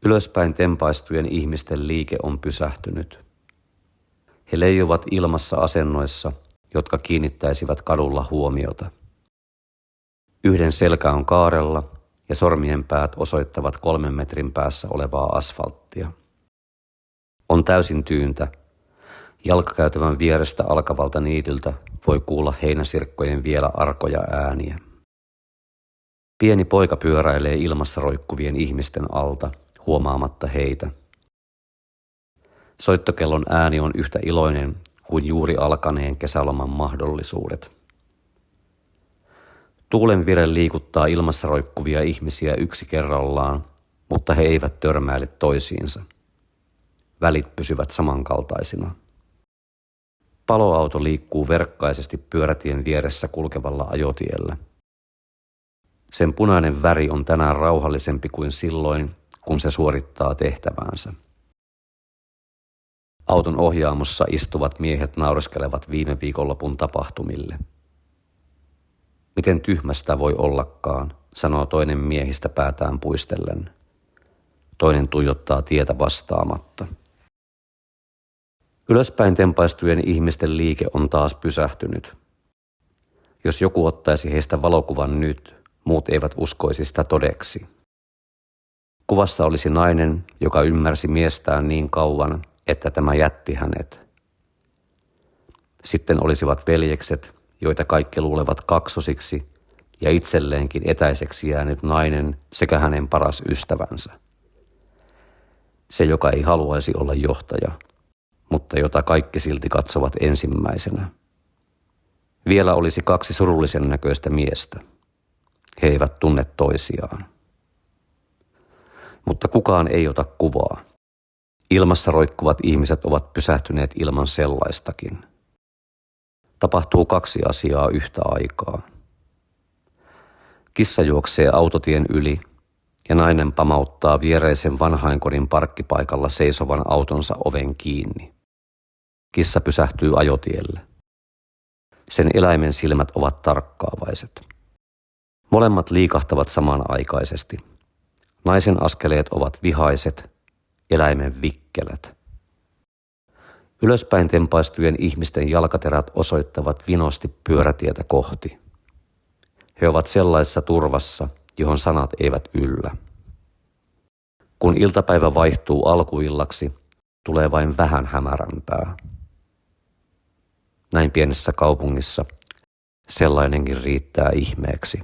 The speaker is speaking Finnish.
Ylöspäin tempaistujen ihmisten liike on pysähtynyt. He leijuvat ilmassa asennoissa, jotka kiinnittäisivät kadulla huomiota. Yhden selkä on kaarella ja sormien päät osoittavat 3 metrin päässä olevaa asfalttia. On täysin tyyntä. Jalkakäytävän vierestä alkavalta niityltä voi kuulla heinäsirkkojen vielä arkoja ääniä. Pieni poika pyöräilee ilmassa roikkuvien ihmisten alta, huomaamatta heitä. Soittokellon ääni on yhtä iloinen kuin juuri alkaneen kesäloman mahdollisuudet. Tuulen vire liikuttaa ilmassa roikkuvia ihmisiä yksi kerrallaan, mutta he eivät törmäile toisiinsa. Välit pysyvät samankaltaisina. Paloauto liikkuu verkkaisesti pyörätien vieressä kulkevalla ajotiellä. Sen punainen väri on tänään rauhallisempi kuin silloin, kun se suorittaa tehtäväänsä. Auton ohjaamossa istuvat miehet naureskelevat viime viikonlopun tapahtumille. Miten tyhmästä voi ollakaan, sanoo toinen miehistä päätään puistellen. Toinen tuijottaa tietä vastaamatta. Ylöspäin tempaistujen ihmisten liike on taas pysähtynyt. Jos joku ottaisi heistä valokuvan nyt, muut eivät uskoisi sitä todeksi. Kuvassa olisi nainen, joka ymmärsi miestään niin kauan, että tämä jätti hänet. Sitten olisivat veljekset, joita kaikki luulevat kaksosiksi, ja itselleenkin etäiseksi jäänyt nainen sekä hänen paras ystävänsä. Se, joka ei haluaisi olla johtaja, mutta jota kaikki silti katsovat ensimmäisenä. Vielä olisi 2 surullisen näköistä miestä. He eivät tunne toisiaan. Mutta kukaan ei ota kuvaa. Ilmassa roikkuvat ihmiset ovat pysähtyneet ilman sellaistakin. Tapahtuu 2 asiaa yhtä aikaa. Kissa juoksee autotien yli ja nainen pamauttaa viereisen vanhainkodin parkkipaikalla seisovan autonsa oven kiinni. Kissa pysähtyy ajotielle. Sen eläimen silmät ovat tarkkaavaiset. Molemmat liikahtavat samanaikaisesti. Naisen askeleet ovat vihaiset, eläimen vikkelät. Ylöspäin tempaistujen ihmisten jalkaterät osoittavat vinosti pyörätietä kohti. He ovat sellaisessa turvassa, johon sanat eivät yllä. Kun iltapäivä vaihtuu alkuillaksi, tulee vain vähän hämärämpää. Näin pienessä kaupungissa sellainenkin riittää ihmeeksi.